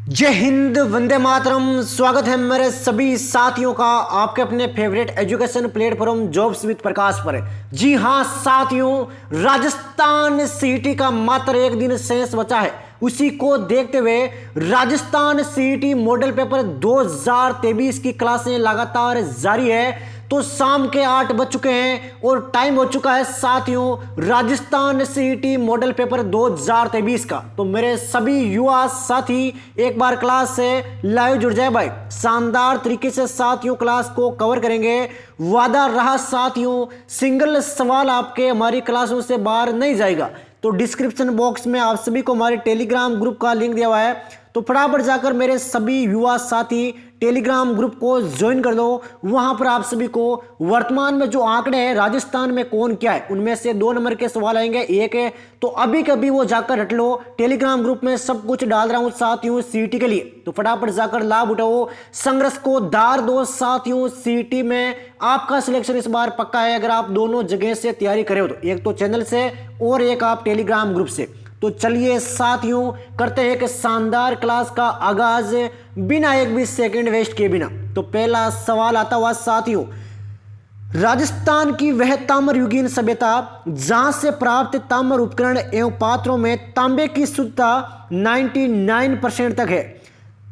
जय हिंद, वंदे मातरम। स्वागत है मेरे सभी साथियों का आपके अपने favourite education platform jobs with Prakash पर। जी हां साथियों, राजस्थान सीईटी का मात्र एक दिन शेष बचा है। उसी को देखते हुए राजस्थान सीईटी मॉडल पेपर 2023 की क्लासें लगातार जारी है। तो शाम के 8 बज चुके हैं और टाइम हो चुका है साथियों राजस्थान सीईटी मॉडल पेपर 2023 का। तो मेरे सभी युवा साथी एक बार क्लास से लाइव जुड़ जाए भाई। शानदार तरीके से साथियों क्लास को कवर करेंगे। वादा रहा साथियों, सिंगल सवाल आपके हमारी क्लासों से बाहर नहीं जाएगा। तो डिस्क्रिप्शन बॉक्स में आप सभी को हमारे टेलीग्राम ग्रुप का लिंक दिया हुआ है, तो फटाफट जाकर मेरे सभी युवा साथी टेलीग्राम ग्रुप को ज्वाइन कर दो। वहां पर आप सभी को वर्तमान में जो आंकड़े हैं राजस्थान में कौन क्या है उनमें से 2 नंबर के सवाल आएंगे, एक है तो अभी कभी वो जाकर हट लो। टेलीग्राम ग्रुप में सब कुछ डाल रहा हूं साथियों सीईटी के लिए, तो फटाफट जाकर लाभ उठाओ, संघर्ष को दार दो साथियों। सीईटी में आपका सिलेक्शन इस बार पक्का है अगर आप दोनों जगह से तैयारी करें तो, एक तो चैनल से और एक आप टेलीग्राम ग्रुप से। तो चलिए साथियों करते हैं कि शानदार क्लास का आगाज बिना एक भी सेकंड वेस्ट किए बिना। तो पहला सवाल आता हुआ साथियों, राजस्थान की वह ताम्र युगीन सभ्यता जहां से प्राप्त ताम्र उपकरण एवं पात्रों में तांबे की शुद्धता 99% तक है,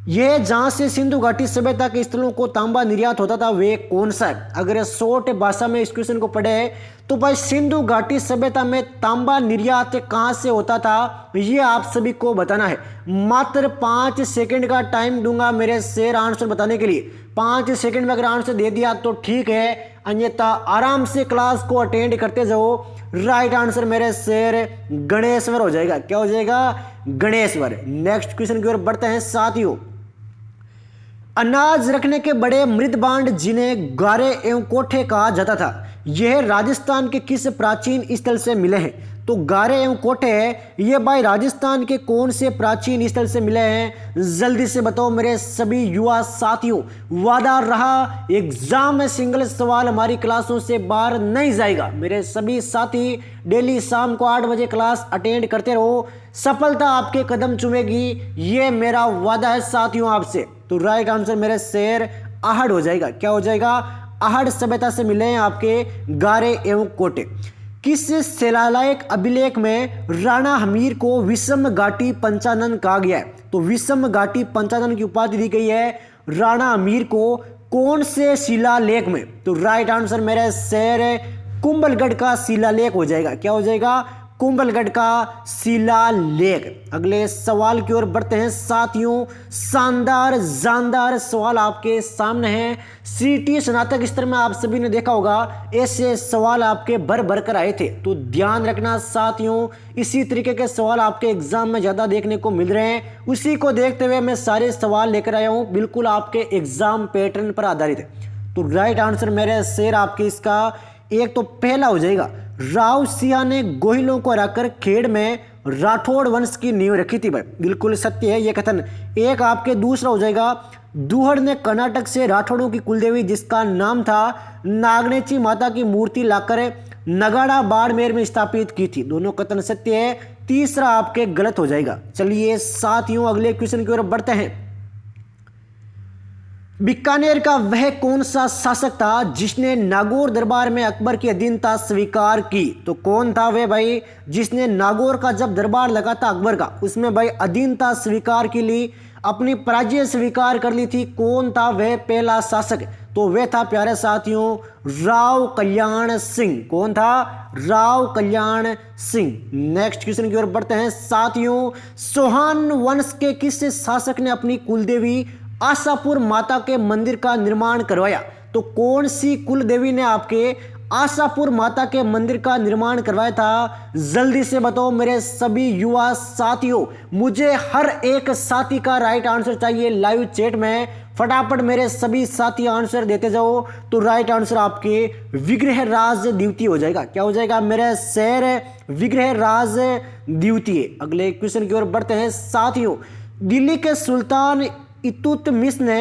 यह जहां से सिंधु घाटी सभ्यता के स्थलों को तांबा निर्यात होता था वे कौन सा है? अगर शॉर्ट भाषा में इस क्वेश्चन को पढ़े तो भाई सिंधु घाटी सभ्यता में तांबा निर्यात कहां से होता था ये आप सभी को बताना है। मात्र 5 सेकंड का टाइम दूंगा मेरे शेर आंसर बताने के लिए। 5 सेकंड में अगर आंसर दे दिया तो ठीक है, अन्यथा आराम से क्लास को अटेंड करते जाओ। राइट आंसर मेरे शेर गणेश्वर हो जाएगा। क्या हो जाएगा? गणेश्वर। नेक्स्ट क्वेश्चन की ओर बढ़ते हैं साथियों। अनाज रखने के बड़े मृद भांड जिन्हें गारे एवं कोठे कहा जाता था, यह राजस्थान के किस प्राचीन स्थल से मिले हैं? तो गारे एवं कोठे ये भाई राजस्थान के कौन से प्राचीन स्थल से मिले हैं? जल्दी से बताओ मेरे सभी युवा साथियों। वादा रहा एग्जाम में सिंगल सवाल हमारी क्लासों से बाहर नहीं जाएगा। मेरे सभी साथी डेली शाम को 8 बजे क्लास अटेंड करते रहो, सफलता आपके कदम चूमेगी, ये मेरा वादा है साथियों आपसे। तो राइट आंसर मेरे शेर आहड़ हो जाएगा। क्या हो जाएगा? आहड़ सभ्यता से मिले हैं आपके गारे एवं कोटे। किस शिलालेख अभिलेख में राणा हमीर को विषम घाटी पंचानन कहा गया है? तो विषम घाटी पंचानन की उपाधि दी गई है राणा हमीर को कौन से शिलालेख में? तो राइट आंसर मेरे शेर कुंभलगढ़ का शिलालेख हो जाएगा। क्या हो जाएगा? कुंभलगढ़ का शिलालेख। अगले सवाल की ओर बढ़ते हैं साथियों। शानदार जानदार सवाल आपके सामने हैं। सीईटी स्नातक स्तर में आप सभी ने देखा होगा ऐसे सवाल आपके भर भर कर आए थे, तो ध्यान रखना साथियों, इसी तरीके के सवाल आपके एग्जाम में ज्यादा देखने को मिल रहे हैं। उसी को देखते हुए मैं सारे सवाल लेकर आया हूं, बिल्कुल आपके एग्जाम पैटर्न पर आधारित है। तो राइट आंसर मेरे शेर आपके इसका एक तो पहला हो जाएगा, राव सिंह ने गोहिलों को हराकर खेड़ में राठौड़ वंश की नींव रखी थी। भाई बिल्कुल सत्य है ये कथन। एक आपके दूसरा हो जाएगा, दूहड़ ने कर्नाटक से राठौड़ों की कुलदेवी जिसका नाम था नागनेची माता की मूर्ति लाकर नगाड़ा बाड़मेर में स्थापित की थी। दोनों कथन सत्य है, तीसरा आपके गलत हो जाएगा। चलिए साथियों अगले क्वेश्चन की ओर बढ़ते हैं। बीकानेर का वह कौन सा शासक था जिसने नागौर दरबार में अकबर की अधीनता स्वीकार की? तो कौन था वे भाई जिसने नागौर का जब दरबार लगा था अकबर का, उसमें भाई अधीनता स्वीकार की ली, अपनी पराजय स्वीकार कर ली थी? कौन था वह पहला शासक? तो वह था प्यारे साथियों राव कल्याण सिंह। कौन था? राव कल्याण सिंह। नेक्स्ट क्वेश्चन की ओर बढ़ते हैं साथियों। सोहान वंश के किस शासक ने अपनी कुलदेवी आशापुर माता के मंदिर का निर्माण करवाया? तो कौन सी कुल देवी ने आपके आशापुर माता के मंदिर का निर्माण करवाया था? जल्दी से बताओ मेरे सभी युवा साथियों। मुझे हर एक साथी का राइट आंसर चाहिए लाइव चैट में। फटाफट मेरे सभी साथी आंसर देते जाओ। तो राइट आंसर आपके विग्रह राज द्वितीय हो जाएगा। क्या हो जाएगा मेरे शेर? विग्रह राज द्वितीय। अगले क्वेश्चन की ओर बढ़ते हैं साथियों। दिल्ली के सुल्तान इतुतमिश ने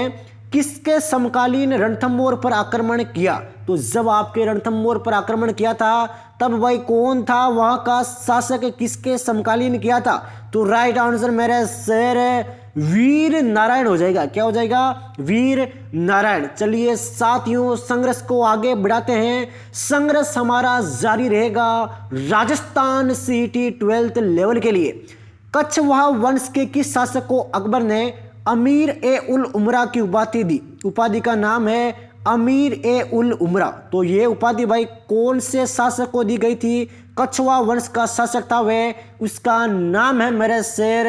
किसके समकालीन रणथंभौर पर आक्रमण किया? तो जब आपके रणथंभौर पर आक्रमण किया था तब भाई कौन था वहां का शासक, किसके समकालीन किया था? तो राइट आंसर मेरे शेर वीर नारायण हो जाएगा। क्या हो जाएगा? वीर नारायण। चलिए साथियों संघर्ष को आगे बढ़ाते हैं, संघर्ष हमारा जारी रहेगा राजस्थान सीटी 12th लेवल के लिए। कछवाहा वंश के किस शासक को अकबर ने अमीर ए उल उमरा की उपाधि दी? उपाधि का नाम है अमीर ए उल उमरा। तो ये उपाधि भाई कौन से शासक को दी गई थी? कछवाहा वंश का शासक था वह, उसका नाम है मेरे शेर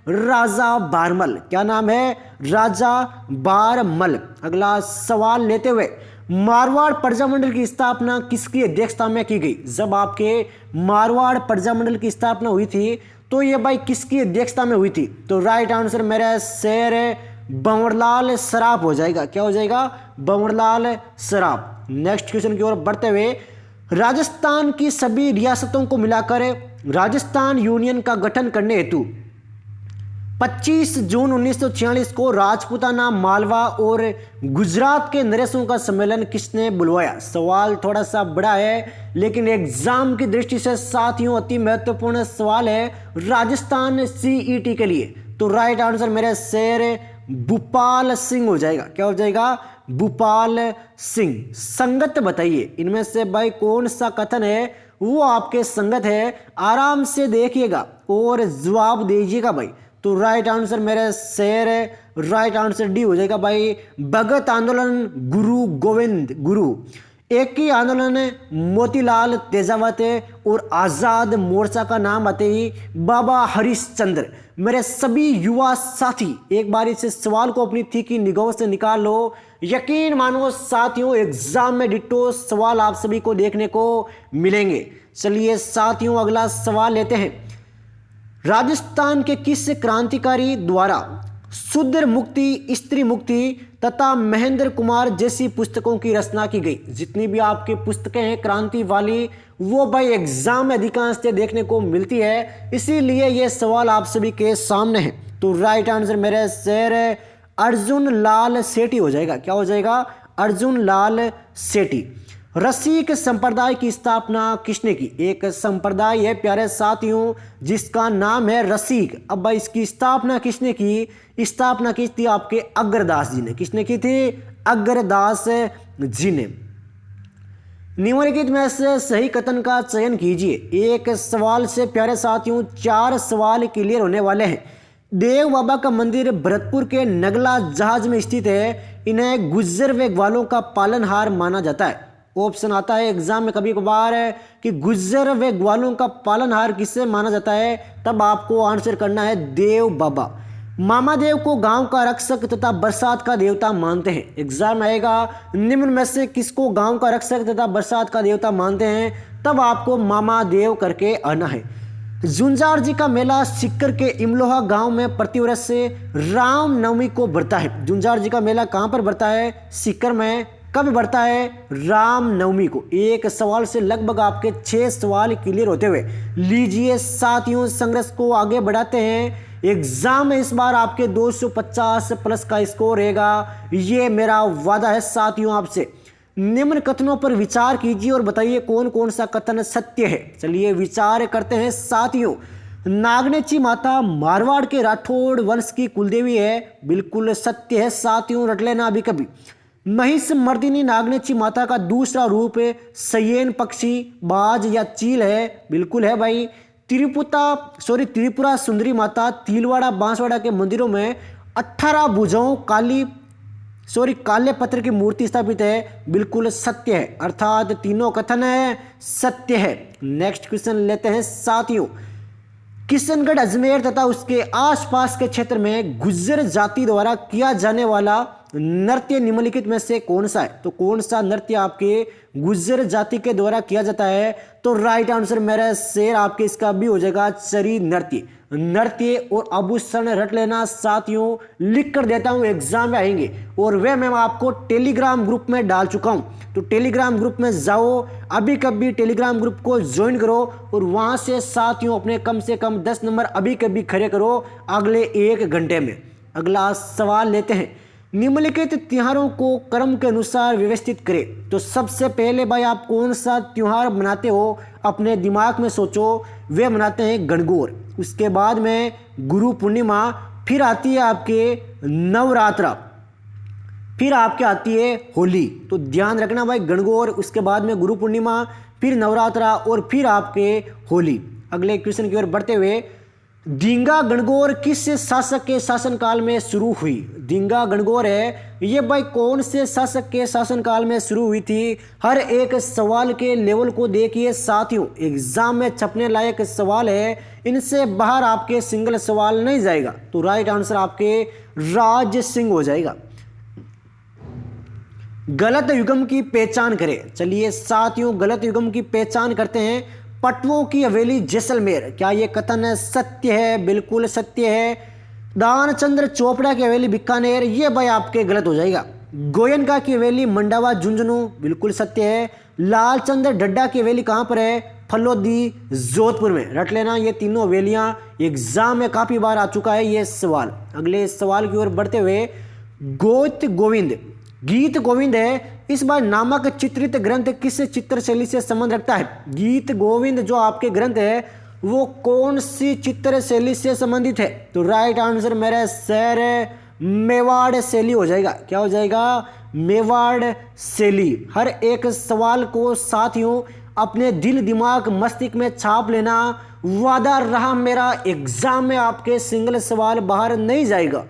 राजा बारमल। क्या नाम है? राजा बारमल। अगला सवाल लेते हुए, मारवाड़ प्रजामंडल की स्थापना किसकी अध्यक्षता में की गई? जब आपके मारवाड़ प्रजामंडल की स्थापना हुई थी तो ये भाई किसकी अध्यक्षता में हुई थी? तो राइट आंसर मेरा शेर भंवरलाल सराफ हो जाएगा। क्या हो जाएगा? भंवरलाल सराफ। नेक्स्ट क्वेश्चन की ओर बढ़ते हुए, राजस्थान की सभी रियासतों को मिलाकर राजस्थान यूनियन का गठन करने हेतु 25 जून 1946 को राजपूताना, मालवा और गुजरात के नरेशों का सम्मेलन किसने बुलवाया? सवाल थोड़ा सा बड़ा है लेकिन एग्जाम की दृष्टि से साथियों अति महत्वपूर्ण सवाल है राजस्थान सीईटी के लिए। तो राइट आंसर मेरे शेर भूपाल सिंह हो जाएगा। क्या हो जाएगा? भूपाल सिंह। संगत बताइए, इनमें से भाई कौन सा कथन है वो आपके संगत है? आराम से देखिएगा और जवाब दीजिएगा भाई। तो राइट आंसर मेरे शेर राइट आंसर डी हो जाएगा भाई। भगत आंदोलन, गुरु गोविंद गुरु, एक ही आंदोलन मोतीलाल तेजावत और आज़ाद मोर्चा का नाम आते ही बाबा हरिश्चंद्र। मेरे सभी युवा साथी एक बार इस सवाल को अपनी थी की निगाहों से निकाल लो। यकीन मानो साथियों एग्जाम में डिट्टो सवाल आप सभी को देखने को मिलेंगे। चलिए साथियों अगला सवाल लेते हैं। राजस्थान के किस क्रांतिकारी द्वारा शूद्र मुक्ति, स्त्री मुक्ति तथा महेंद्र कुमार जैसी पुस्तकों की रचना की गई? जितनी भी आपकी पुस्तकें हैं क्रांति वाली वो भाई एग्जाम में अधिकांश देखने को मिलती है, इसीलिए ये सवाल आप सभी के सामने है। तो राइट आंसर मेरे शेर अर्जुन लाल सेठी हो जाएगा। क्या हो जाएगा? अर्जुन लाल सेठी। रसिक संप्रदाय की स्थापना किसने की? एक संप्रदाय है प्यारे साथियों जिसका नाम है रसिक। अब भाई इसकी स्थापना किसने की? स्थापना की थी आपके अग्रदास जी ने। किसने की थी? अग्रदास जी ने। निम्नलिखित में से सही कथन का चयन कीजिए। एक सवाल से प्यारे साथियों 4 सवाल क्लियर होने वाले हैं। देव बाबा का मंदिर भरतपुर के नगला जहाज में स्थित है, इन्हें गुज्जर व ग्वालों का पालनहार माना जाता है। ऑप्शन आता है एग्जाम में कभी कभार है कि गुज्जर व ग्वालों का पालनहार किससे माना जाता है, तब आपको आंसर करना है देव बाबा। मामा देव को गांव का रक्षक तथा बरसात का देवता मानते हैं। एग्जाम आएगा निम्न में से किसको गांव का रक्षक तथा बरसात का देवता मानते हैं, तब आपको मामा देव करके आना है। झुंझार जी का मेला सीकर के इमलोहा गांव में प्रतिवर्ष राम नवमी को बढ़ता है। झुंझार जी का मेला कहां पर बढ़ता है? सीकर में। कब बढ़ता है? राम नवमी को। एक सवाल से लगभग आपके 6 सवाल क्लियर होते हुए लीजिए साथियों संघर्ष को आगे बढ़ाते हैं। एग्जाम में इस बार आपके 250 प्लस का स्कोर रहेगा, ये मेरा वादा है साथियों आपसे। निम्न कथनों पर विचार कीजिए और बताइए कौन कौन सा कथन सत्य है। चलिए विचार करते हैं साथियों। नागनेची माता मारवाड़ के राठौड़ वंश की कुलदेवी है, बिल्कुल सत्य है साथियों, रट लेना अभी कभी। महिष मर्दिनी नागनेची माता का दूसरा रूप सयेन पक्षी, बाज या चील है, बिल्कुल है भाई। त्रिपुरा सुंदरी माता तिलवाड़ा बांसवाड़ा के मंदिरों में 18 भुजाओं काले पत्थर की मूर्ति स्थापित है, बिल्कुल सत्य है। अर्थात तीनों कथन है सत्य है। नेक्स्ट क्वेश्चन लेते हैं साथियों। किशनगढ़, अजमेर तथा उसके आसपास के क्षेत्र में गुज्जर जाति द्वारा किया जाने वाला नृत्य निम्नलिखित में से कौन सा है? तो कौन सा नृत्य आपके गुज्जर जाति के द्वारा किया जाता है? तो राइट आंसर मेरा शेर आपके इसका भी हो जाएगा चरी नृत्य। नृत्य और आभूषण रट लेना साथियों, लिख कर देता हूं एग्जाम में आएंगे और वे मैं आपको टेलीग्राम ग्रुप में डाल चुका हूं। तो टेलीग्राम ग्रुप में जाओ, अभी कभी टेलीग्राम ग्रुप को ज्वाइन करो और वहां से साथियों अपने कम से कम 10 नंबर अभी कभी खड़े करो अगले 1 घंटे में। अगला सवाल लेते हैं। निम्नलिखित त्योहारों को क्रम के अनुसार व्यवस्थित करें। तो सबसे पहले भाई आप कौन सा त्योहार मनाते हो अपने दिमाग में सोचो। वे मनाते हैं गणगौर, उसके बाद में गुरु पूर्णिमा, फिर आती है आपके नवरात्रा, फिर आपके आती है होली। तो ध्यान रखना भाई, गणगौर, उसके बाद में गुरु पूर्णिमा, फिर नवरात्रा और फिर आपके होली। अगले क्वेश्चन की ओर बढ़ते हुए, दींगा गणगौर किस शासक के शासनकाल में शुरू हुई। दींगा गणगौर है ये भाई कौन से शासक के शासनकाल में शुरू हुई थी। हर एक सवाल के लेवल को देखिए साथियों, एग्जाम में छपने लायक सवाल है, इनसे बाहर आपके सिंगल सवाल नहीं जाएगा। तो राइट आंसर आपके राज सिंह हो जाएगा। गलत युग्म की पहचान करें। चलिए साथियों, गलत युग्म की पहचान करते हैं। पटवों की हवेली जैसलमेर, क्या ये कथन सत्य है? बिल्कुल सत्य है। दानचंद्र चोपड़ा की हवेली बीकानेर, ये भाई आपके गलत हो जाएगा। गोयनका की हवेली मंडावा झुंझुनू, बिल्कुल सत्य है। लालचंद्र ढड्डा की हवेली कहाँ पर है? फलोदी जोधपुर में। रट लेना, ये तीनों हवेलियां एग्जाम में काफी बार आ चुका है ये सवाल। अगले सवाल की ओर बढ़ते हुए, गीत गोविंद है इस बार नामक चित्रित ग्रंथ किस चित्र शैली से संबंध रखता है। गीत गोविंद जो आपके ग्रंथ है वो कौन सी चित्र शैली से संबंधित है? तो राइट आंसर मेरे सर मेवाड़ शैली हो जाएगा। क्या हो जाएगा? मेवाड़ शैली। हर एक सवाल को साथियों अपने दिल दिमाग मस्तिष्क में छाप लेना, वादा रहा मेरा, एग्जाम में आपके सिंगल सवाल बाहर नहीं जाएगा।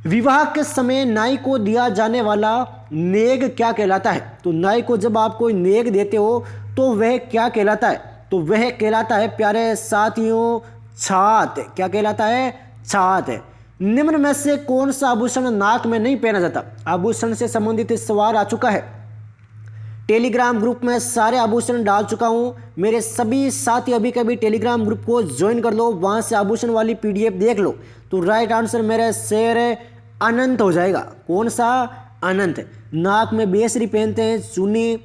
विवाह के समय नाई को दिया जाने वाला नेग क्या कहलाता है? तो नाई को जब आप कोई नेग देते हो तो वह क्या कहलाता है? तो वह कहलाता है प्यारे साथियों छात। क्या कहलाता है? छात। निम्न में से कौन सा आभूषण नाक में नहीं पहना जाता? आभूषण से संबंधित सवाल आ चुका है। टेलीग्राम ग्रुप में सारे आभूषण डाल चुका हूं। मेरे सभी साथी अभी कभी टेलीग्राम ग्रुप को ज्वाइन कर लो, वहां से आभूषण वाली पीडीएफ देख लो। तो राइट आंसर मेरे शेर अनंत हो जाएगा। कौन सा? अनंत। नाक में बेसरी पहनते हैं, चुन्नी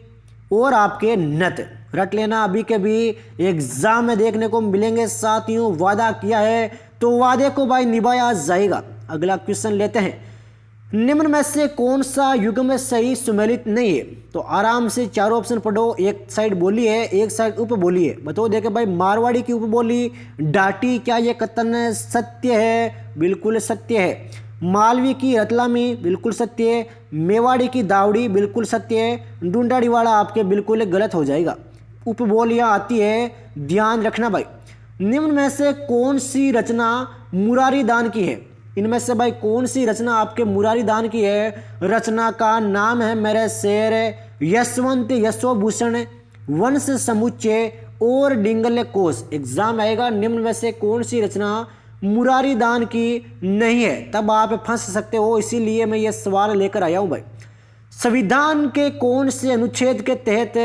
और आपके नथ। रट लेना, अभी कभी एग्जाम में देखने को मिलेंगे साथियों। वादा किया है तो वादे को भाई निभाया जाएगा। अगला क्वेश्चन लेते हैं। निम्न में से कौन सा युग्म सही सुमेलित नहीं है? तो आराम से चारों ऑप्शन पढ़ो। एक साइड बोली है, एक साइड उपबोली है। बताओ देखे भाई, मारवाड़ी की उपबोली डाटी, क्या ये कथन सत्य है? बिल्कुल सत्य है। मालवी की रतलामी, बिल्कुल सत्य है। मेवाड़ी की दावड़ी, बिल्कुल सत्य है। डूंडाड़ी वाला आपके बिल्कुल गलत हो जाएगा। उपबोलियाँ आती है, ध्यान रखना भाई। निम्न में से कौन सी रचना मुरारी दान की है? इनमें से भाई कौन सी रचना आपके मुरारी दान की है? रचना का नाम है मेरे शेर यशवंत यशोभूषण वंश समुच्चय और डिंगल कोश। एग्जाम आएगा, निम्न में से कौन सी रचना मुरारी दान की नहीं है? तब आप फंस सकते हो, इसीलिए मैं ये सवाल लेकर आया हूं भाई। संविधान के कौन से अनुच्छेद के तहत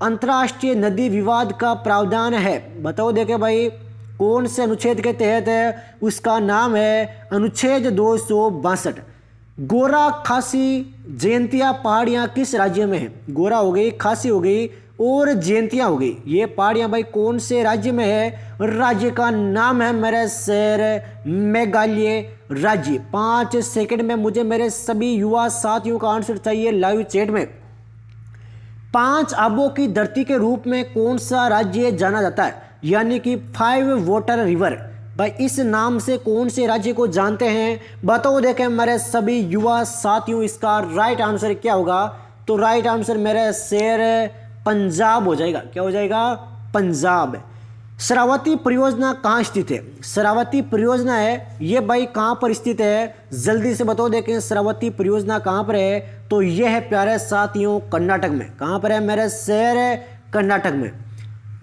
अंतर्राष्ट्रीय नदी विवाद का प्रावधान है? बताओ देखे भाई, कौन से अनुच्छेद के तहत है? उसका नाम है अनुच्छेद 262। गोरा खासी जयंतिया पहाड़ियाँ किस राज्य में है? गोरा हो गई, खासी हो गई और जयंतियाँ हो गई। ये पहाड़ियाँ भाई कौन से राज्य में है? राज्य का नाम है मेरे शेर मेघालय राज्य। 5 सेकंड में मुझे मेरे सभी युवा साथियों का आंसर चाहिए लाइव चैट में। 5 आबों की धरती के रूप में कौन सा राज्य जाना जाता है? यानी कि 5 वाटर रिवर। भाई इस नाम से कौन से राज्य को जानते हैं? बताओ देखें मेरे सभी युवा साथियों, इसका राइट आंसर क्या होगा? तो राइट आंसर मेरे शेर पंजाब हो जाएगा। क्या हो जाएगा? पंजाब। शरावती परियोजना कहाँ स्थित है? शरावती परियोजना है ये भाई कहाँ पर स्थित है? जल्दी से बताओ देखें, शरावती परियोजना कहाँ पर है? तो यह है प्यारे साथियों कर्नाटक में। कहाँ पर है मेरे शेर? कर्नाटक में।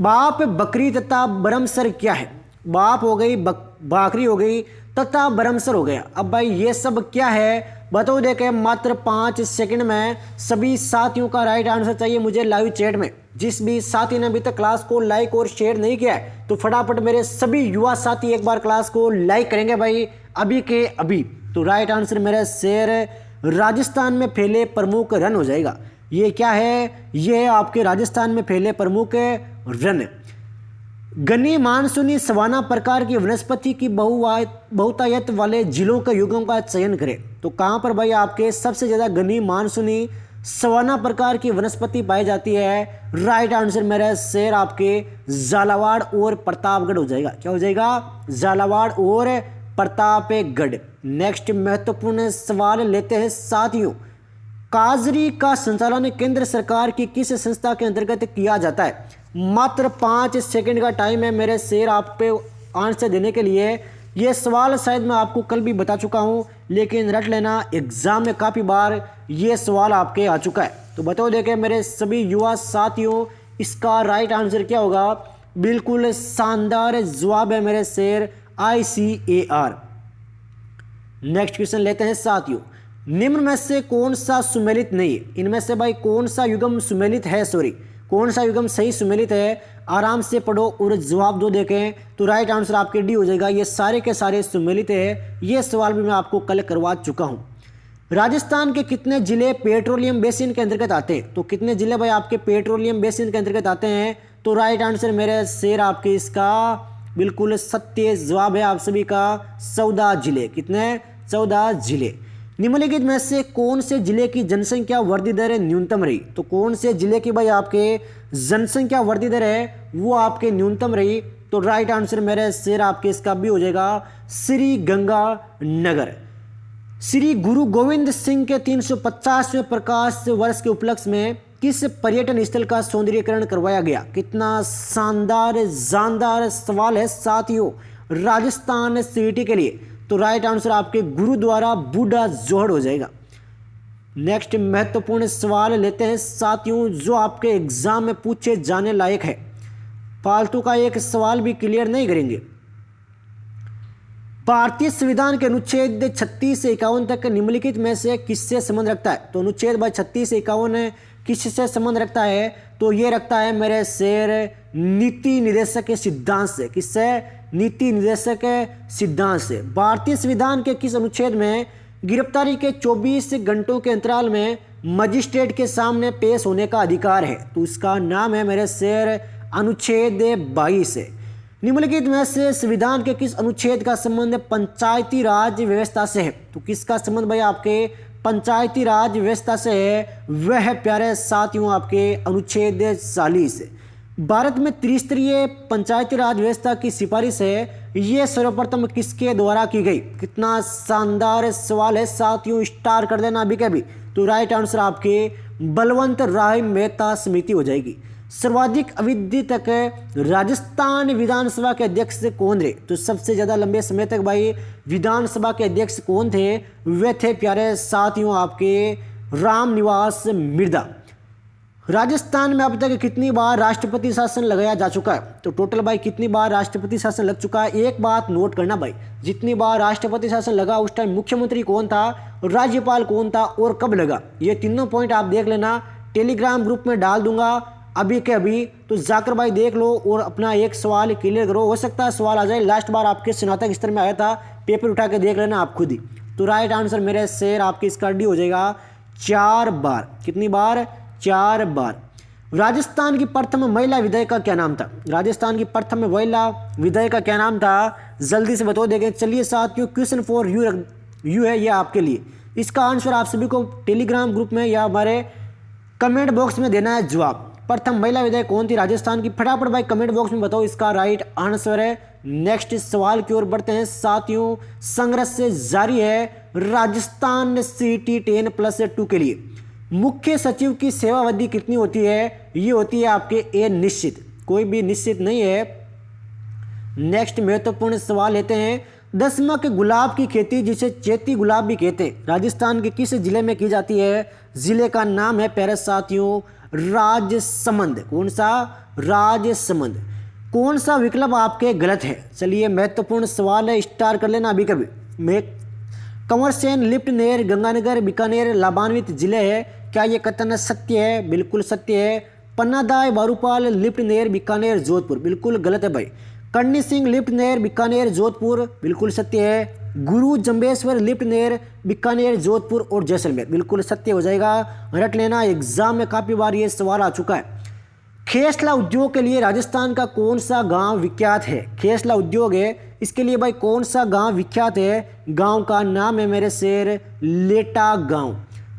बाप, बकरी तथा बरमसर क्या है? बाप हो गई, बाकरी हो गई तथा बरमसर हो गया। अब भाई ये सब क्या है? बताओ देखें मात्र 5 सेकंड में सभी साथियों का राइट आंसर चाहिए मुझे लाइव चैट में। जिस भी साथी ने अभी तक क्लास को लाइक और शेयर नहीं किया है तो फटाफट मेरे सभी युवा साथी एक बार क्लास को लाइक करेंगे भाई, अभी के अभी। तो राइट आंसर मेरे शेर राजस्थान में फैले प्रमुख रन हो जाएगा। ये क्या है? ये आपके राजस्थान में फैले प्रमुख रन। घनी मानसूनी सवाना प्रकार की वनस्पति की बहुतायत वाले जिलों के युगों का चयन करें। तो कहाँ पर भाई आपके सबसे ज़्यादा घनी मानसूनी सवाना प्रकार की वनस्पति पाई जाती है? राइट आंसर मेरे शेर आपके झालावाड़ और प्रतापगढ़ हो जाएगा। क्या हो जाएगा? झालावाड़ और प्रतापगढ़। नेक्स्ट महत्वपूर्ण सवाल लेते हैं साथियों। काजरी का संचालन केंद्र सरकार की किस संस्था के अंतर्गत किया जाता है? मात्र 5 सेकंड का टाइम है मेरे शेर आप पे आंसर देने के लिए। ये सवाल शायद मैं आपको कल भी बता चुका हूँ, लेकिन रट लेना, एग्जाम में काफ़ी बार ये सवाल आपके आ चुका है। तो बताओ देखें मेरे सभी युवा साथियों, इसका राइट आंसर क्या होगा? बिल्कुल शानदार जवाब है मेरे शेर, ICAR। नेक्स्ट क्वेश्चन लेते हैं साथियों। निम्न में से कौन सा सुमेलित नहीं है? इनमें से भाई कौन सा युग्म सुमेलित है? कौन सा युग्म सही सुमेलित है? आराम से पढ़ो और जवाब दो देखें। तो राइट आंसर आपके डी हो जाएगा। ये सारे के सारे सुमेलित है। ये सवाल भी मैं आपको कल करवा चुका हूँ। राजस्थान के कितने जिले पेट्रोलियम बेसिन के अंतर्गत आते हैं? तो कितने जिले भाई आपके पेट्रोलियम बेसिन के अंतर्गत आते हैं? तो राइट आंसर मेरे शेर आपके इसका बिल्कुल सत्य जवाब है आप सभी का 14 जिले। कितने? 14 जिले। निम्नलिखित में से कौन से जिले की जनसंख्या वृद्धि दर न्यूनतम रही? तो कौन से जिले की भाई आपके जनसंख्या वृद्धि दर है वो आपके न्यूनतम रही? तो राइट आंसर मेरे शेर आपके इसका भी हो जाएगा श्री गंगानगर। श्री गुरु गोविंद सिंह के 350वें प्रकाश वर्ष के उपलक्ष्य में किस पर्यटन स्थल का सौंदर्यीकरण करवाया गया? कितना शानदार जानदार सवाल है साथियों राजस्थान सिटी के लिए। तो राइट आंसर आपके गुरुद्वारा बूढ़ा जोहड़ हो जाएगा। नेक्स्ट महत्वपूर्ण सवाल लेते हैं साथियों, जो आपके एग्जाम में पूछे जाने लायक है। फालतू का एक सवाल भी क्लियर नहीं करेंगे। भारतीय संविधान के अनुच्छेद 36 से 51 तक निम्नलिखित में से किससे संबंध रखता है? तो अनुच्छेद भाई 36 से 51 किससे संबंध रखता है? तो ये रखता है मेरे शेर नीति निर्देशक के सिद्धांत से। किससे? नीति निर्देशक सिद्धांत से। भारतीय संविधान के किस अनुच्छेद में गिरफ्तारी के 24 घंटों के अंतराल में मजिस्ट्रेट के सामने पेश होने का अधिकार है? तो इसका नाम है मेरे शेर अनुच्छेद 22 है। निम्नलिखित में से संविधान के किस अनुच्छेद का संबंध पंचायती राज व्यवस्था से है? तो किसका संबंध भाई आपके पंचायती राज व्यवस्था से है? वह प्यारे साथियों आपके अनुच्छेद 40 है। भारत में त्रिस्तरीय पंचायती राज व्यवस्था की सिफारिश है, ये सर्वप्रथम किसके द्वारा की गई? कितना शानदार सवाल है साथियों, स्टार कर देना अभी के भी। तो राइट आंसर आपके बलवंत राय मेहता समिति हो जाएगी। सर्वाधिक अवधि तक राजस्थान विधानसभा के अध्यक्ष कौन रहे? तो सबसे ज्यादा लंबे समय तक भाई विधानसभा के अध्यक्ष कौन थे? वे थे प्यारे साथियों आपके रामनिवास मिर्धा। राजस्थान में अब तक कितनी बार राष्ट्रपति शासन लगाया जा चुका है? तो टोटल भाई कितनी बार राष्ट्रपति शासन लग चुका है? एक बात नोट करना भाई, जितनी बार राष्ट्रपति शासन लगा उस टाइम मुख्यमंत्री कौन था, राज्यपाल कौन था और कब लगा? ये तीनों पॉइंट आप देख लेना, टेलीग्राम ग्रुप में डाल दूंगा अभी के अभी, तो जाकर भाई देख लो और अपना एक सवाल क्लियर करो। हो सकता है सवाल आ जाए, लास्ट बार आपके स्नातक स्तर में आया था, पेपर उठा के देख लेना आप खुद ही। तो राइट आंसर मेरे शेर आपकी इसका डी हो जाएगा 4 बार। कितनी बार? 4 बार। राजस्थान की प्रथम महिला विधायक का क्या नाम था? राजस्थान की प्रथम महिला विधायक का क्या नाम था? जल्दी से बताओ देखें। चलिए साथियों, क्वेश्चन फॉर यू है ये आपके लिए। इसका आंसर आप सभी को टेलीग्राम ग्रुप में या हमारे कमेंट बॉक्स में देना है जवाब। प्रथम महिला विधायक कौन थी राजस्थान की? फटाफट भाई कमेंट बॉक्स में बताओ, इसका राइट आंसर है। नेक्स्ट सवाल की ओर बढ़ते हैं साथियों, संघर्ष से जारी है। राजस्थान सिटी 10+2 के लिए मुख्य सचिव की सेवावधि कितनी होती है? ये होती है आपके ए निश्चित, कोई भी निश्चित नहीं है। नेक्स्ट महत्वपूर्ण सवाल लेते हैं, दशमक गुलाब की खेती जिसे चैती गुलाब भी कहते हैं, राजस्थान के किस जिले में की जाती है? जिले का नाम है प्यारे साथियों राजसमंद। कौन सा? राजसमंद। कौन सा विकल्प आपके गलत है? चलिए महत्वपूर्ण सवाल है, स्टार कर लेना अभी कभी। कंवरसेन, लिफ्टनेर, गंगानगर, बीकानेर लाभान्वित जिले है, क्या ये कथन सत्य है? बिल्कुल सत्य है। पन्नादाय, बारूपाल, लिफ्टनेर, बीकानेर, जोधपुर, बिल्कुल गलत है भाई। कर्णी सिंह, लिफ्टनेर, बीकानेर, जोधपुर, बिल्कुल सत्य है। गुरु जंबेश्वर, लिफ्टनेर, बीकानेर, जोधपुर और जैसलमेर, बिल्कुल सत्य हो जाएगा। रट लेना, एग्जाम में काफी बार ये सवाल आ चुका है। खेसला उद्योग के लिए राजस्थान का कौन सा गांव विख्यात है? खेसला उद्योग है, इसके लिए भाई कौन सा गांव विख्यात है? गांव का नाम है मेरे शेर लेटा गांव।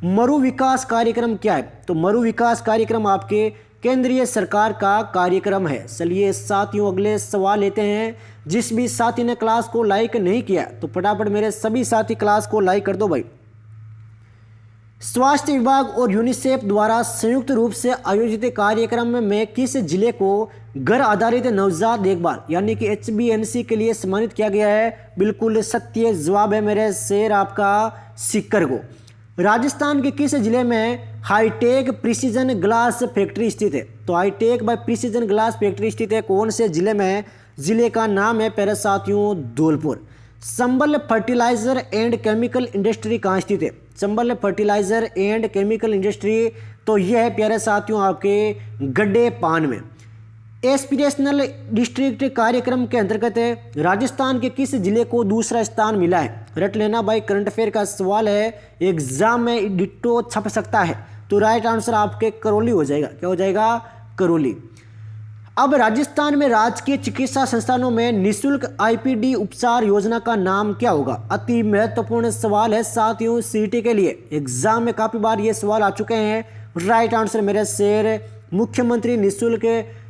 मरु विकास कार्यक्रम क्या है? तो मरु विकास कार्यक्रम आपके केंद्रीय सरकार का कार्यक्रम है। चलिए साथियों अगले सवाल लेते हैं। जिस भी साथी ने क्लास को लाइक नहीं किया तो फटाफट मेरे सभी साथी क्लास को लाइक कर दो भाई। स्वास्थ्य विभाग और यूनिसेफ द्वारा संयुक्त रूप से आयोजित कार्यक्रम में किस जिले को घर आधारित नवजात देखभाल यानी कि HBNC के लिए सम्मानित किया गया है? बिल्कुल सत्य जवाब है मेरे शेर आपका सीकर को। राजस्थान के किस जिले में हाईटेक प्रिसीजन ग्लास फैक्ट्री स्थित है? तो hitech by precision glass factory स्थित है कौन से जिले में? जिले का नाम है प्यारे साथियों धौलपुर। संबल फर्टिलाइजर एंड केमिकल इंडस्ट्री कहाँ स्थित है? संबल फर्टिलाइजर एंड केमिकल इंडस्ट्री तो यह है प्यारे साथियों आपके गड्ढे पान में। एस्पिरेशनल डिस्ट्रिक्ट कार्यक्रम के अंतर्गत राजस्थान के किस जिले को दूसरा स्थान मिला है? रट लेना भाई, करंट अफेयर का सवाल है, एग्जाम में डिट्टो छप सकता है। तो राइट आंसर आपके करौली हो जाएगा। क्या हो जाएगा? करौली। अब राजस्थान में राजकीय चिकित्सा संस्थानों में निःशुल्क IPD उपचार योजना का नाम क्या होगा? अति महत्वपूर्ण सवाल है साथियों CET के लिए। एग्जाम में काफी बार ये सवाल आ चुके हैं। राइट आंसर मेरे शेर मुख्यमंत्री निःशुल्क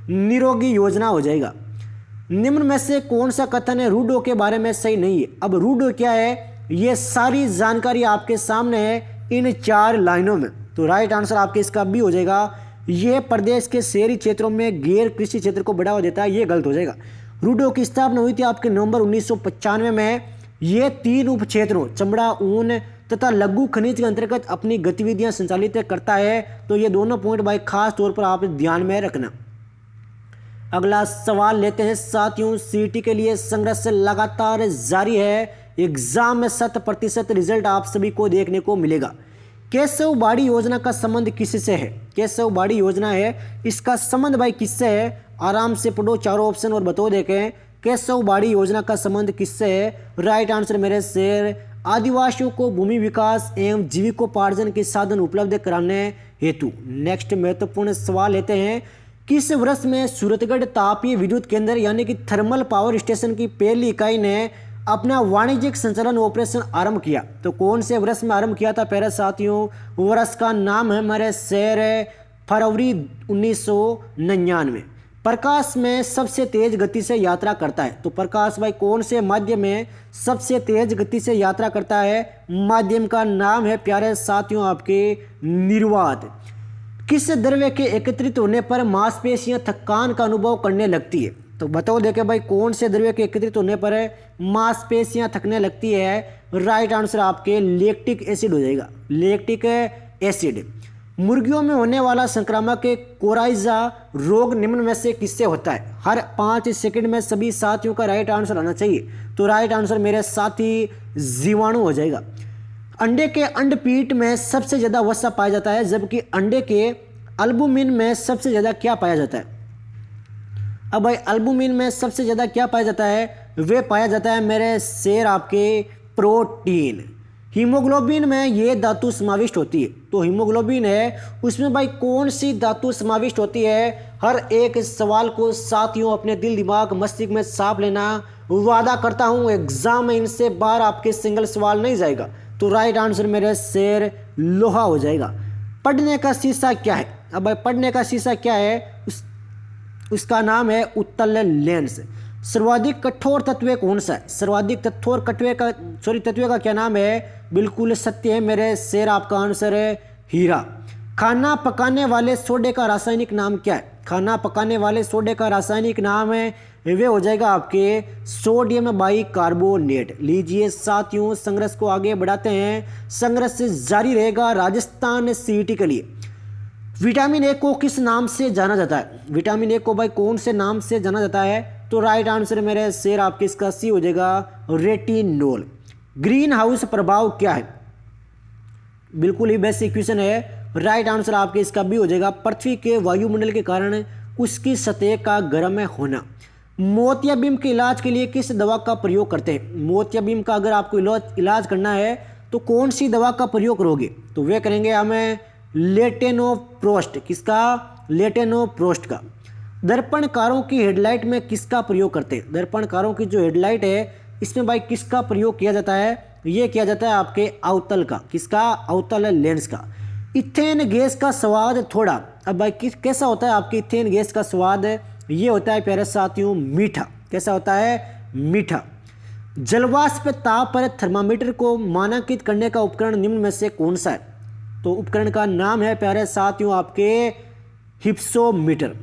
निरोगी योजना हो जाएगा। निम्न में से कौन सा कथन है रूडो के बारे में सही नहीं है? अब रूडो क्या है ये सारी जानकारी आपके सामने है इन 4 लाइनों में। तो राइट आंसर आपके इसका भी हो जाएगा। ये प्रदेश के शहरी क्षेत्रों में गैर कृषि क्षेत्र को बढ़ावा देता है, ये गलत हो जाएगा। रूडो की स्थापना हुई थी आपके नवंबर 1995 में। ये 3 उप क्षेत्रों चमड़ा, ऊन तथा लघु खनिज के अंतर्गत अपनी गतिविधियां संचालित करता है। तो ये दोनों पॉइंट भाई खास तौर पर आप ध्यान में रखना। अगला सवाल लेते हैं साथियों। CET के लिए संघर्ष लगातार जारी है। एग्जाम में 100% रिजल्ट आप सभी को देखने को मिलेगा। केशव बाड़ी योजना का संबंध किससे है? केशव बाड़ी योजना है, इसका संबंध भाई किससे है? आराम से पढ़ो चारों ऑप्शन और बताओ देखें केशव बाड़ी योजना का संबंध किससे है? राइट आंसर मेरे शेर आदिवासियों को भूमि विकास एवं जीविकोपार्जन के साधन उपलब्ध कराने हेतु। नेक्स्ट महत्वपूर्ण सवाल लेते हैं। किस वर्ष में सूरतगढ़ तापीय विद्युत केंद्र यानी कि थर्मल पावर स्टेशन की पहली इकाई ने अपना वाणिज्यिक संचालन ऑपरेशन आरंभ किया? तो कौन से वर्ष में आरंभ किया था प्यारे साथियों? वर्ष का नाम है मेरे शेर फरवरी 1999। प्रकाश में सबसे तेज गति से यात्रा करता है। तो प्रकाश भाई कौन से माध्यम में सबसे तेज गति से यात्रा करता है? माध्यम का नाम है प्यारे साथियों आपके निर्वात। किस द्रव्य के एकत्रित होने पर मांसपेशियां थकान का अनुभव करने लगती है? तो बताओ देखे भाई कौन से द्रव्य के एकत्रित होने पर मांसपेशियां थकने लगती है? राइट आंसर आपके लैक्टिक एसिड हो जाएगा। Lactic acid. मुर्गियों में होने वाला संक्रामक कोराइजा रोग निम्न में से किससे होता है? हर 5 सेकंड में सभी साथियों का राइट आंसर आना चाहिए। तो राइट आंसर मेरे साथी जीवाणु हो जाएगा। अंडे के अंडपीठ में सबसे ज़्यादा वसा पाया जाता है, जबकि अंडे के अल्बुमिन में सबसे ज़्यादा क्या पाया जाता है? अब भाई अल्बुमिन में सबसे ज़्यादा क्या पाया जाता है? वे पाया जाता है मेरे शेर आपके प्रोटीन। हीमोग्लोबिन में ये धातु समाविष्ट होती है। तो हीमोग्लोबिन है उसमें भाई कौन सी धातु समाविष्ट होती है? हर एक सवाल को साथियों अपने दिल दिमाग मस्तिष्क में छाप लेना। वादा करता हूँ एग्जाम में इनसे बाहर आपके सिंगल सवाल नहीं जाएगा। तो राइट आंसर मेरे शेर लोहा हो जाएगा। पढ़ने का शीशा क्या है? अब भाई पढ़ने का शीशा क्या है? उसका नाम है उत्तल लेंस। सर्वाधिक कठोर तत्व कौन सा है? सर्वाधिक कठोर तत्व का क्या नाम है? बिल्कुल सत्य है मेरे शेर, आपका आंसर है हीरा। खाना पकाने वाले सोडे का रासायनिक नाम क्या है? खाना पकाने वाले सोडे का रासायनिक नाम है वे हो जाएगा आपके सोडियम बाइकार्बोनेट। लीजिए साथियों संघर्ष को आगे बढ़ाते हैं। संघर्ष जारी रहेगा राजस्थान CET के लिए। विटामिन ए को किस नाम से जाना जाता है? विटामिन ए को भाई कौन से नाम से जाना जाता है? तो राइट आंसर मेरे शेर आपके इसका सी हो जाएगा रेटिनोल। ग्रीन हाउस प्रभाव क्या है? बिल्कुल ही बेसिक क्वेश्चन है। राइट आंसर आपके इसका भी हो जाएगा पृथ्वी के वायुमंडल के कारण उसकी सतह का गर्म होना। मोतियाबिंद के इलाज के लिए किस दवा का प्रयोग करते हैं? मोतियाबिंद का अगर आपको इलाज करना है तो कौन सी दवा का प्रयोग करोगे? तो वे करेंगे हमें लेटेनोप्रोस्ट। किसका? लेटेनोप्रोस्ट का। दर्पणकारों की हेडलाइट में किसका प्रयोग करते हैं? दर्पणकारों की जो हेडलाइट है इसमें भाई किसका प्रयोग किया जाता है? ये किया जाता है आपके अवतल का। किसका? अवतल लेंस का। इथेन गैस का स्वाद थोड़ा, अब भाई कैसा होता है आपके इथेन गैस का स्वाद? ये होता है प्यारे साथियों मीठा। कैसा होता है? मीठा। जलवाष्प ताप पर थर्मामीटर को मानकीकृत करने का उपकरण निम्न में से कौन सा है? तो उपकरण का नाम है प्यारे साथियों आपके हिप्सोमीटर।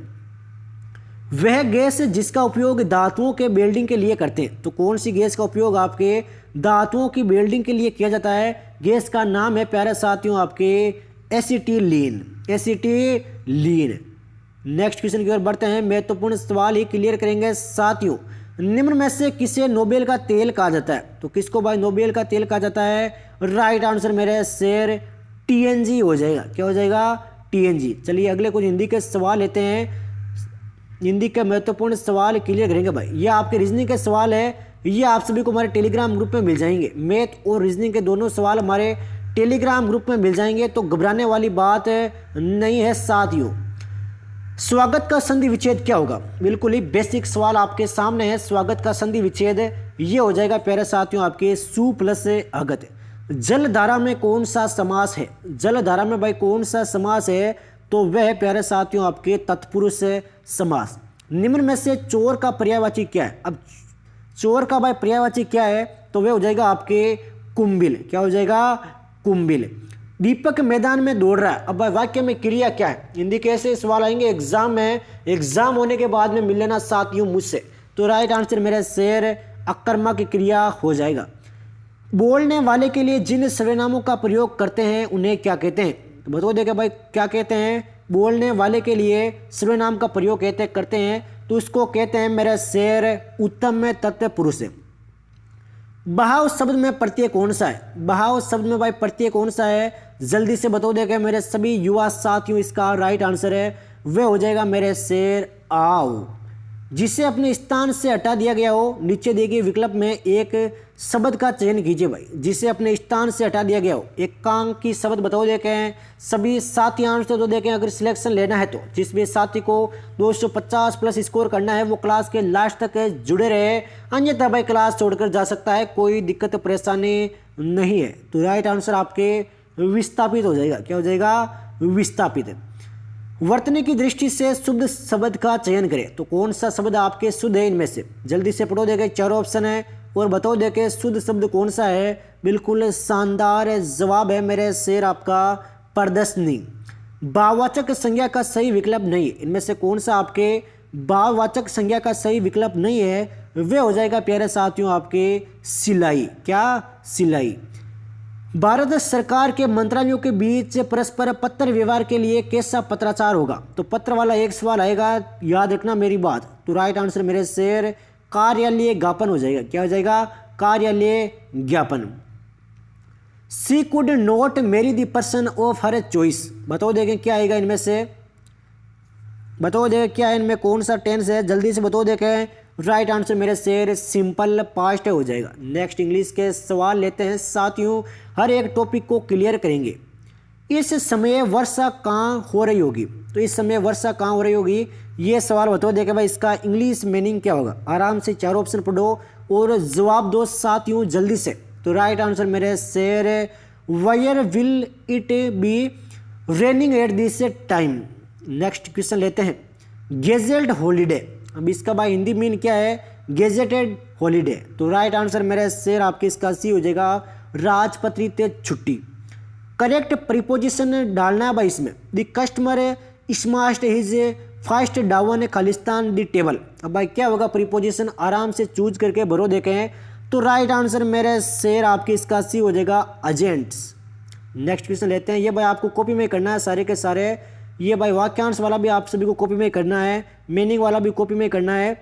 वह गैस जिसका उपयोग धातुओं के वेल्डिंग के लिए करते हैं, तो कौन सी गैस का उपयोग आपके धातुओं की वेल्डिंग के लिए किया जाता है? गैस का नाम है प्यारे साथियों आपके एसिटिलीन। एसिटिलीन। नेक्स्ट क्वेश्चन की ओर बढ़ते हैं। महत्वपूर्ण सवाल ही क्लियर करेंगे साथियों। निम्न में से किसे नोबेल का तेल कहा जाता है? तो किसको भाई नोबेल का तेल कहा जाता है? राइट आंसर मेरे शेर टीएनजी हो जाएगा। क्या हो जाएगा? टीएनजी। चलिए अगले कुछ हिंदी के सवाल लेते हैं। हिंदी के महत्वपूर्ण सवाल क्लियर करेंगे भाई। ये आपके रीजनिंग के सवाल है, ये आप सभी को हमारे टेलीग्राम ग्रुप में मिल जाएंगे। मैथ और रीजनिंग के दोनों सवाल हमारे टेलीग्राम ग्रुप में मिल जाएंगे, तो घबराने वाली बात नहीं है साथियों। स्वागत का संधि विच्छेद क्या होगा? बिल्कुल ही बेसिक सवाल आपके सामने है। स्वागत का संधि विच्छेद ये हो जाएगा प्यारे साथियों आपके सु प्लस अगत। जलधारा में कौन सा समास है? जलधारा में भाई कौन सा समास है? तो वह प्यारे साथियों आपके तत्पुरुष समास। निम्न में से चोर का पर्यायवाची क्या है? अब चोर का भाई पर्यायवाची क्या है? तो वह हो जाएगा आपके कुंभिल। क्या हो जाएगा? कुंभिल। दीपक मैदान में दौड़ रहा है, अब भाई वाक्य में क्रिया क्या है? हिंदी कैसे सवाल आएंगे एग्जाम में, एग्जाम होने के बाद में मिल लेना साथियों मुझसे। तो राइट आंसर मेरे शेर अकर्मक क्रिया हो जाएगा। बोलने वाले के लिए जिन सर्वनामों का प्रयोग करते हैं उन्हें क्या कहते हैं? तो बताओ देखिए भाई क्या कहते हैं? बोलने वाले के लिए सर्वनाम का प्रयोग करते हैं तो उसको कहते हैं मेरे शेर उत्तम में तत्पुरुष। बहाव शब्द में प्रत्यय कौन सा है? बहाव शब्द में भाई प्रत्यय कौन सा है? जल्दी से बताओ देखिए मेरे सभी युवा साथियों, इसका राइट आंसर है वह हो जाएगा मेरे शेर आओ। जिसे अपने स्थान से हटा दिया गया हो, नीचे दिए गए विकल्प में एक शब्द का चयन कीजिए भाई। जिसे अपने स्थान से हटा दिया गया हो, एक काम की शब्द बताओ देखें। सभी साथी आंसर तो देखें। अगर सिलेक्शन लेना है तो जिस भी साथी को 250 प्लस स्कोर करना है वो क्लास के लास्ट तक जुड़े रहे, अन्यथा भाई क्लास छोड़कर जा सकता है, कोई दिक्कत परेशानी नहीं है। तो राइट आंसर आपके विस्थापित हो जाएगा। क्या हो जाएगा? विस्थापित। वर्तनी की दृष्टि से शुद्ध शब्द का चयन करें, तो कौन सा शब्द आपके शुद्ध है इनमें से? जल्दी से पढ़ो देखे, चारों ऑप्शन है और बताओ देखे शुद्ध शब्द कौन सा है? बिल्कुल शानदार जवाब है मेरे शेर आपका प्रदर्शनी। भाववाचक संज्ञा का सही विकल्प नहीं है, इनमें से कौन सा आपके भाववाचक संज्ञा का सही विकल्प नहीं है? वे हो जाएगा प्यारे साथियों आपके सिलाई। क्या? सिलाई। भारत सरकार के मंत्रालयों के बीच परस्पर पत्र व्यवहार के लिए कैसा पत्राचार होगा? तो पत्र वाला एक सवाल आएगा, याद रखना मेरी बात। तो राइट आंसर मेरे शेर कार्यालय ज्ञापन हो जाएगा। क्या हो जाएगा? कार्यालय ज्ञापन। She could not marry the person of her choice, बताओ देखें क्या आएगा इनमें से? बताओ देखें क्या इनमें कौन सा टेंस है? जल्दी से बताओ देखें। राइट आंसर मेरे शेर सिंपल पास्ट हो जाएगा। नेक्स्ट इंग्लिश के सवाल लेते हैं साथियों, हर एक टॉपिक को क्लियर करेंगे। इस समय वर्षा कहाँ हो रही होगी? तो इस समय वर्षा कहाँ हो रही होगी, ये सवाल बताओ देखे भाई। इसका इंग्लिश मीनिंग क्या होगा? आराम से चारों ऑप्शन पढ़ो और जवाब दो साथियों जल्दी से। तो राइट आंसर मेरे शेर where will it be raining at this time. Next question लेते हैं। गेजेटेड हॉलीडे, अब इसका भाई हिंदी मीन क्या है? Gazetted holiday. तो राइट आंसर मेरे शेर आपके इसका सी हो जाएगा राजपत्रित छुट्टी। करेक्ट प्रीपोजिशन डालना है भाई इसमें। The customer smashed his fast down खालिस्तान द टेबल। अब भाई क्या होगा प्रीपोजिशन? आराम से चूज करके भरो देखें। तो राइट आंसर मेरे शेर आपके इसका सी हो जाएगा एजेंट्स। नेक्स्ट क्वेश्चन लेते हैं। ये भाई आपको कॉपी में करना है सारे के सारे। ये भाई वाक्यांश वाला भी आप सभी को कॉपी में करना है, मीनिंग वाला भी कॉपी में करना है।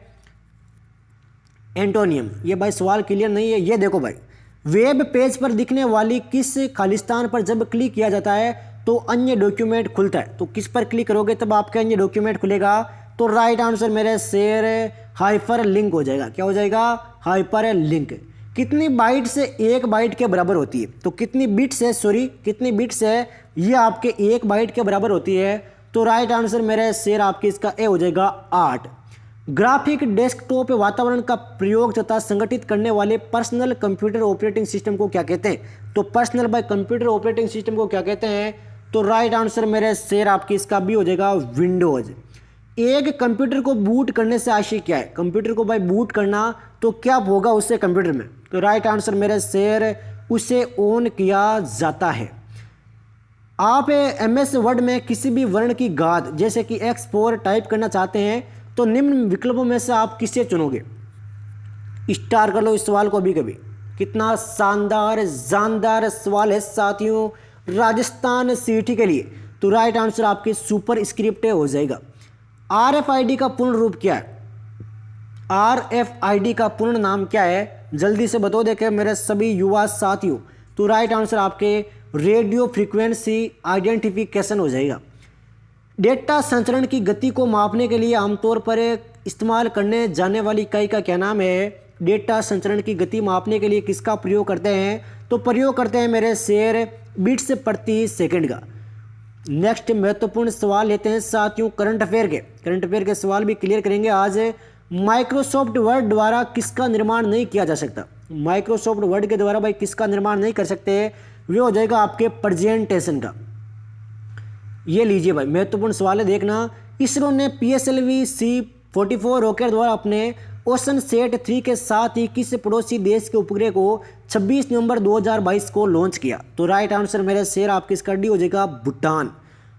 एंटोनियम, ये भाई सवाल क्लियर नहीं है। ये देखो भाई, वेब पेज पर दिखने वाली किस खालिस्तान पर जब क्लिक किया जाता है तो अन्य डॉक्यूमेंट खुलता है। तो किस पर क्लिक करोगे तब आपके अन्य डॉक्यूमेंट खुलेगा? तो राइट आंसर मेरे शेर हाइपर लिंक हो जाएगा। क्या हो जाएगा? Hyper link. कितनी बाइट से एक बाइट के बराबर होती है? तो कितनी बिट से, सॉरी कितनी बिट से ये आपके एक बाइट के बराबर होती है? तो राइट आंसर मेरे शेर आपके इसका ए हो जाएगा 8। ग्राफिक डेस्कटॉप वातावरण का प्रयोग तथा संगठित करने वाले पर्सनल कंप्यूटर ऑपरेटिंग सिस्टम को क्या कहते हैं? तो personal bye computer operating system को क्या कहते हैं? तो राइट आंसर मेरे शेर आपकी इसका बी हो जाएगा विंडोज। एक कंप्यूटर को बूट करने से आशय क्या है? कंप्यूटर को भाई बूट करना तो क्या होगा उससे कंप्यूटर में? तो राइट आंसर मेरे शेर उसे ऑन किया जाता है। आप MS वर्ड में किसी भी वर्ण की घात जैसे कि X4 टाइप करना चाहते हैं तो निम्न विकल्पों में से आप किसे चुनोगे? स्टार कर लो इस सवाल को अभी कभी। कितना शानदार जानदार सवाल है साथियों राजस्थान सीटी के लिए। तो राइट आंसर आपके सुपर स्क्रिप्ट हो जाएगा। RFID का पूर्ण रूप क्या है? RFID का पूर्ण नाम क्या है? जल्दी से बता देखे मेरे सभी युवा साथियों। तो राइट आंसर आपके रेडियो फ्रीक्वेंसी आइडेंटिफिकेशन हो जाएगा। डेटा संचरण की गति को मापने के लिए आमतौर पर इस्तेमाल करने जाने वाली इकाई का क्या नाम है? डेटा संचरण की गति मापने के लिए किसका प्रयोग करते हैं? तो प्रयोग करते हैं मेरे शेर बिट्स प्रति सेकंड का। नेक्स्ट महत्वपूर्ण सवाल लेते हैं साथियों करंट अफेयर के सवाल भी क्लियर करेंगे आज। माइक्रोसॉफ्ट वर्ड द्वारा किसका निर्माण नहीं किया जा सकता? माइक्रोसॉफ्ट वर्ड के द्वारा भाई किसका निर्माण नहीं कर सकते? वे हो जाएगा आपके प्रेजेंटेशन का। ये लीजिए भाई महत्वपूर्ण सवाल है देखना। इसरो ने PSLV C-44 रॉकेट द्वारा अपने ओशन सेट 3 के साथ ही किस पड़ोसी देश के उपग्रह को 26 नवंबर 2022 को लॉन्च किया? तो राइट आंसर मेरे शेर आपकी इसका डी हो जाएगा भूटान।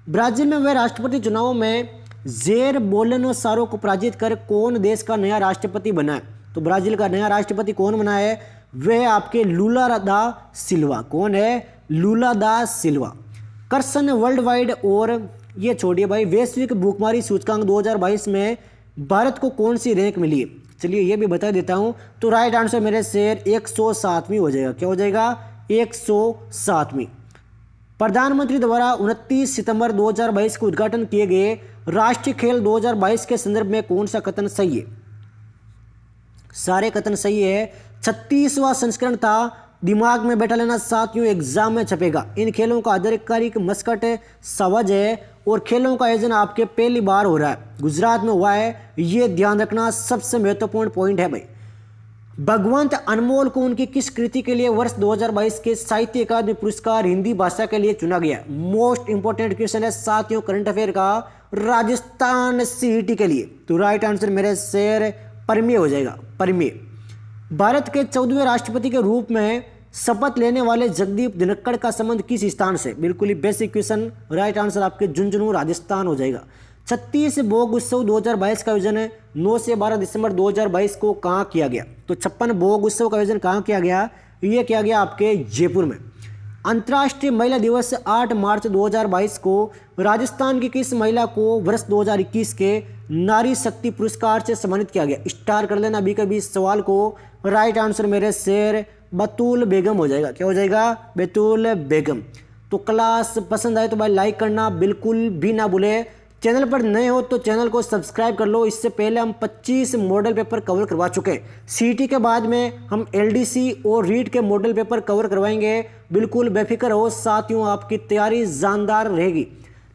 ब्राजील में हुए राष्ट्रपति चुनाव में जेर बोल्सोनारो को पराजित कर कौन देश का नया राष्ट्रपति बना है? तो ब्राजील का नया राष्ट्रपति कौन बना है? वह आपके लूला दा सिल्वा। कौन है? लूला दा सिल्वा। कर्सन वर्ल्ड वाइड और ये छोड़िए भाई वैश्विक भूखमरी सूचकांक 2022 में भारत को कौन सी रैंक मिली है? चलिए ये भी बता देता हूँ। तो राइट आंसर मेरे शेर 107वीं हो जाएगा। क्या हो जाएगा? 107वीं। प्रधानमंत्री द्वारा 29 सितंबर 2022 को उद्घाटन किए गए राष्ट्रीय खेल 2022 के संदर्भ में कौन सा कथन सही है? सारे कथन सही है। 36वां संस्करण था। दिमाग में बैठा लेना साथियों एग्जाम में छपेगा। इन खेलों का आधिकारिक मस्कट सवज है और खेलों का आयोजन आपके पहली बार हो रहा है, गुजरात में हुआ है। ये ध्यान रखना सबसे महत्वपूर्ण पॉइंट है भाई। भगवंत अनमोल को उनकी किस कृति के लिए वर्ष 2022 के साहित्य अकादमी पुरस्कार हिंदी भाषा के लिए चुना गया? मोस्ट इंपोर्टेंट क्वेश्चन है साथियों करंट अफेयर का राजस्थान सीटी के लिए। तो राइट आंसर मेरे शेर परमेय हो जाएगा। परमेय। भारत के 14वें राष्ट्रपति के रूप में शपथ लेने वाले जगदीप धनखड़ का संबंध किस स्थान से? बिल्कुल ही बेसिक क्वेश्चन। राइट आंसर आपके झुंझुनू राजस्थान हो जाएगा। 36 भोग उत्सव 2022 का आयोजन 9 से 12 दिसंबर 2022 को कहाँ किया गया? तो 56 भोग उत्सव का आयोजन कहाँ किया गया? ये किया गया आपके जयपुर में। अंतर्राष्ट्रीय महिला दिवस 8 मार्च 2022 को राजस्थान की किस महिला को वर्ष 2021 के नारी शक्ति पुरस्कार से सम्मानित किया गया? स्टार कर लेना अभी कभी इस सवाल को। राइट आंसर मेरे शेर बतूल बेगम हो जाएगा। क्या हो जाएगा? बतूल बेगम। तो क्लास पसंद आए तो भाई लाइक करना बिल्कुल भी ना भूले। चैनल पर नए हो तो चैनल को सब्सक्राइब कर लो। इससे पहले हम 25 मॉडल पेपर कवर करवा चुके हैं। सीटी के बाद में हम LDC और रीट के मॉडल पेपर कवर करवाएंगे। बिल्कुल बेफिक्र हो साथियों, आपकी तैयारी जानदार रहेगी।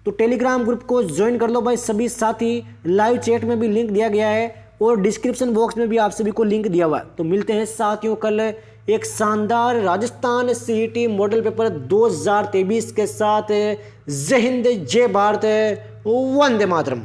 तो टेलीग्राम ग्रुप को ज्वाइन कर लो भाई सभी साथी। लाइव चैट में भी लिंक दिया गया है और डिस्क्रिप्शन बॉक्स में भी आप सभी को लिंक दिया हुआ है। तो मिलते हैं साथियों कल एक शानदार राजस्थान सीटी मॉडल पेपर 2023 के साथ। जय हिंद, जय भारत, वंदे मातरम।